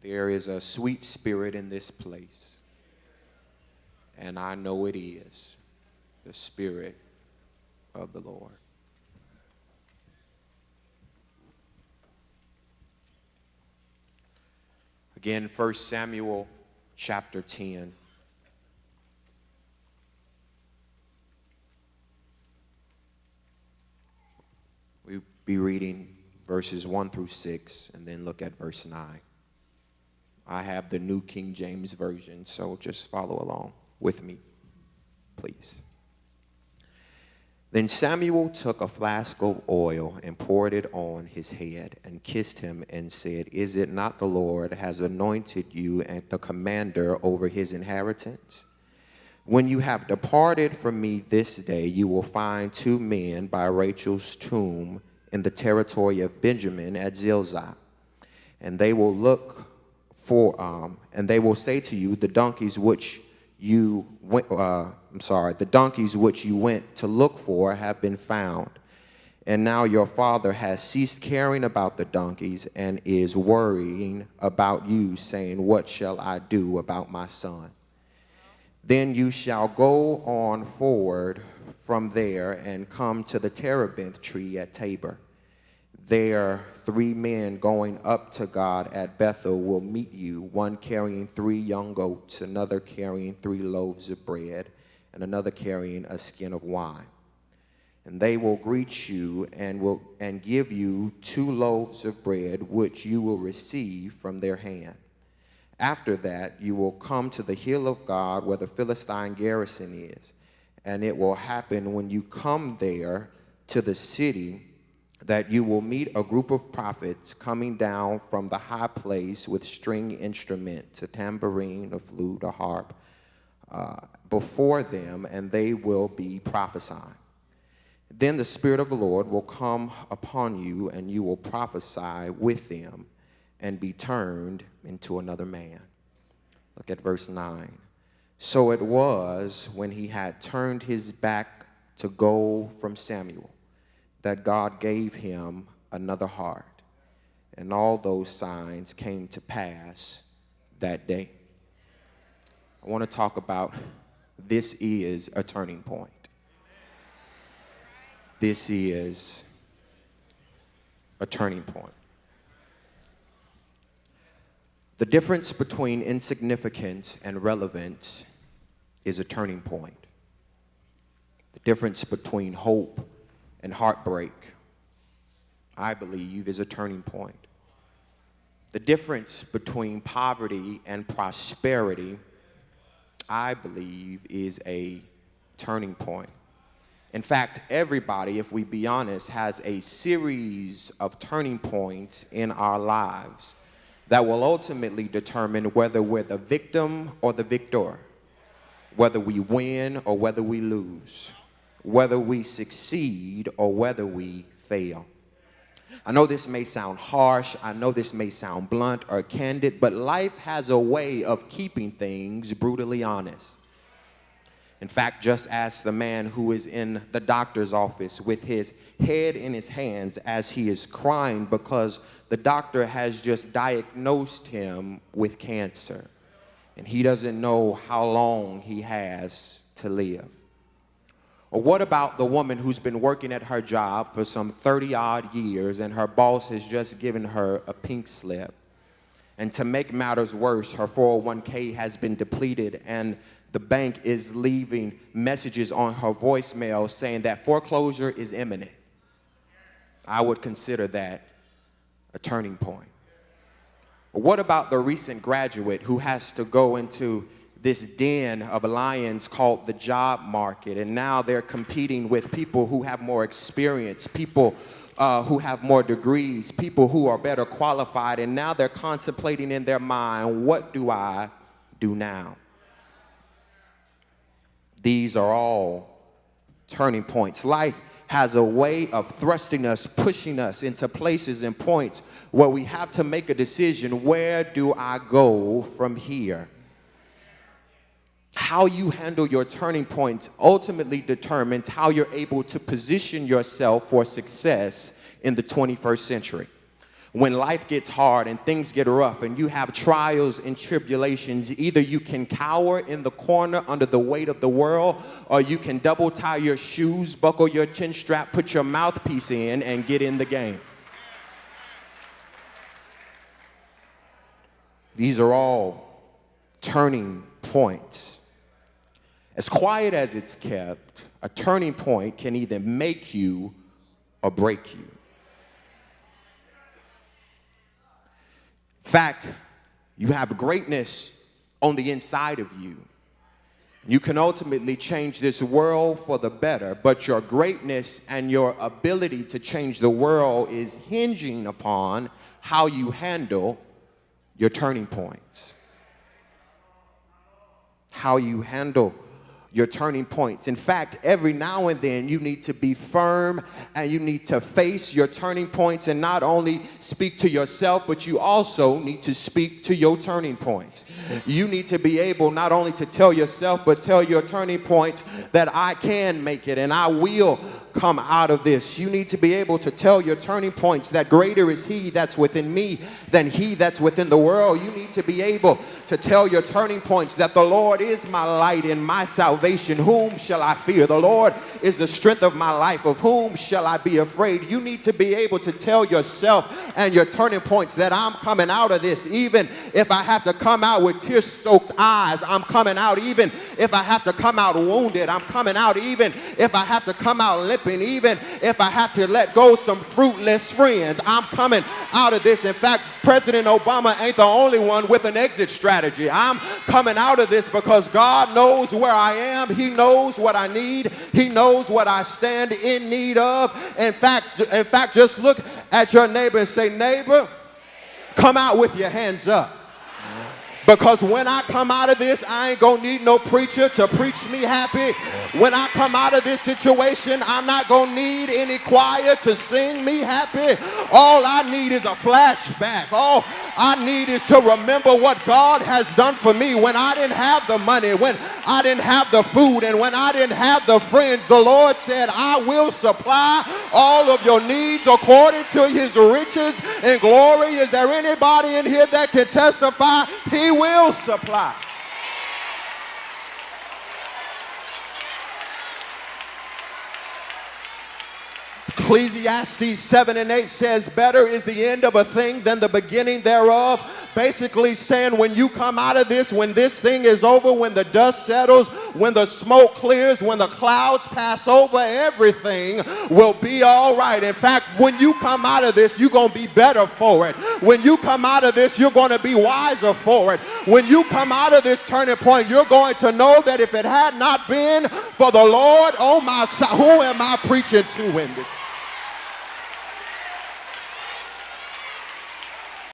There is a sweet spirit in this place, and I know it is the Spirit of the Lord. Again, 1 Samuel chapter 10. We'll be reading verses 1 through 6 and then look at verse 9. I have the New King James Version, so just follow along with me, please. Then Samuel took a flask of oil and poured it on his head and kissed him and said, "Is it not the Lord has anointed you and the commander over his inheritance? When you have departed from me this day, you will find 2 men by Rachel's tomb in the territory of Benjamin at Zilzah, and they will and they will say to you, the donkeys which you went to look for have been found. And now your father has ceased caring about the donkeys and is worrying about you, saying, what shall I do about my son? Then you shall go on forward from there and come to the terebinth tree at Tabor. There 3 men going up to God at Bethel will meet you, one carrying 3 young goats, another carrying 3 loaves of bread, and another carrying a skin of wine. And they will greet you and give you 2 loaves of bread, which you will receive from their hand. After that, you will come to the hill of God where the Philistine garrison is. And it will happen when you come there to the city that you will meet a group of prophets coming down from the high place with string instruments, a tambourine, a flute, a harp, before them, and they will be prophesying. Then the Spirit of the Lord will come upon you, and you will prophesy with them and be turned into another man. Look at verse 9. So it was when he had turned his back to go from Samuel that God gave him another heart. And all those signs came to pass that day. I want to talk about this is a turning point. This is a turning point. The difference between insignificance and relevance is a turning point. The difference between hope and heartbreak, I believe, is a turning point. The difference between poverty and prosperity, I believe, is a turning point. In fact, everybody, if we be honest, has a series of turning points in our lives that will ultimately determine whether we're the victim or the victor, whether we win or whether we lose, whether we succeed or whether we fail. I know this may sound harsh, I know this may sound blunt or candid, but life has a way of keeping things brutally honest. In fact, just ask the man who is in the doctor's office with his head in his hands as he is crying because the doctor has just diagnosed him with cancer, and he doesn't know how long he has to live. Or what about the woman who's been working at her job for some 30-odd years and her boss has just given her a pink slip? And to make matters worse, her 401k has been depleted and the bank is leaving messages on her voicemail saying that foreclosure is imminent. I would consider that a turning point. Or what about the recent graduate who has to go into this den of lions called the job market, and now they're competing with people who have more experience, people who have more degrees, people who are better qualified, and now they're contemplating in their mind, what do I do now? These are all turning points. Life has a way of thrusting us, pushing us into places and points where we have to make a decision. Where do I go from here? How you handle your turning points ultimately determines how you're able to position yourself for success in the 21st century. when life gets hard and things get rough and you have trials and tribulations, either you can cower in the corner under the weight of the world, or you can double tie your shoes, buckle your chin strap, put your mouthpiece in, and get in the game. These are all turning points. As quiet as it's kept, a turning point can either make you or break you. In fact, you have greatness on the inside of you. You can ultimately change this world for the better, but your greatness and your ability to change the world is hinging upon how you handle your turning points. How you handle your turning points. In fact, every now and then you need to be firm and you need to face your turning points and not only speak to yourself, but you also need to speak to your turning points. You need to be able not only to tell yourself, but tell your turning points that I can make it and I will come out of this. You need to be able to tell your turning points that greater is he that's within me than he that's within the world. You need to be able to tell your turning points that the Lord is my light and my salvation. Whom shall I fear? The Lord is the strength of my life. Of whom shall I be afraid? You need to be able to tell yourself and your turning points that I'm coming out of this. Even if I have to come out with tear-soaked eyes, I'm coming out. Even if I have to come out wounded, I'm coming out. Even if I have to come out limping, even if I have to let go some fruitless friends, I'm coming out of this. In fact, President Obama ain't the only one with an exit strategy. I'm coming out of this because God knows where I am. He knows what I need. He knows what I stand in need of. In fact, just look at your neighbor and say, neighbor, come out with your hands up. Because when I come out of this, I ain't gonna need no preacher to preach me happy. When I come out of this situation, I'm not gonna need any choir to sing me happy. All I need is a flashback. All I need is to remember what God has done for me when I didn't have the money, when I didn't have the food, and when I didn't have the friends. The Lord said, I will supply all of your needs according to his riches and glory. Is there anybody in here that can testify? He will supply. Ecclesiastes 7 and 8 says, better is the end of a thing than the beginning thereof. Basically saying when you come out of this, when this thing is over, when the dust settles, when the smoke clears, when the clouds pass over, everything will be all right. In fact, when you come out of this, you're going to be better for it. When you come out of this, you're going to be wiser for it. When you come out of this turning point, you're going to know that if it had not been for the Lord on my side, who am I preaching to in this?